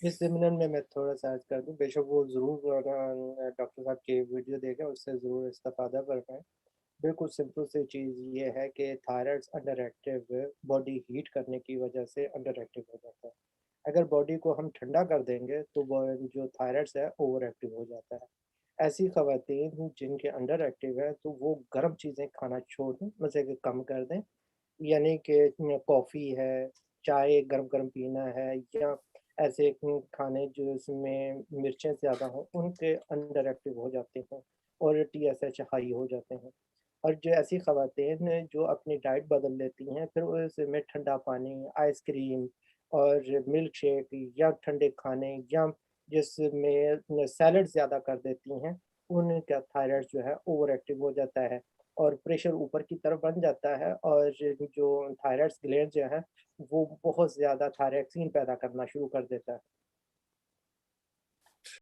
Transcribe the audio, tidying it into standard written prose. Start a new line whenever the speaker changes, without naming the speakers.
इस ज़मीन में मैं थोड़ा-सा अर्ज़ कर दूँ, बेशक वो ज़रूर डॉक्टर साहब की वीडियो देखें, उससे ज़रूर इस्तिफ़ादा कर पाएँ। बिल्कुल सिंपल सी चीज़ ये है कि thyroids under active body heat करने की वजह से अंडर एक्टिव हो जाता है। अगर बॉडी को हम ठंडा कर देंगे तो वो जो थायराइड्स है ओवर एक्टिव हो जाता है। ऐसी ख़वातीन जिनके अंडर एक्टिव है तो वो गर्म चीज़ें खाना छोड़ दें, मज़े के कम कर दें। यानी कि कॉफ़ी है, चाय गरम-गरम पीना है या ऐसे खाने जिसमें मिर्चें ज़्यादा हों, उनके अंडर एक्टिव हो जाते हैं और टीएसएच हाई हो जाते हैं। और जो ऐसी ख़वातीन हैं जो अपनी डाइट बदल लेती हैं, फिर उसमें ठंडा पानी, आइसक्रीम और मिल्क शेक या ठंडे खाने या जिसमें सैलड ज़्यादा कर देती हैं, उनका थायराइड जो है ओवर एक्टिव हो जाता है और प्रेशर ऊपर की तरफ बन जाता है और जो थायराइड्स ग्लैंड जो है, वो बहुत ज़्यादा थायरॉक्सिन पैदा करना शुरू कर देता है।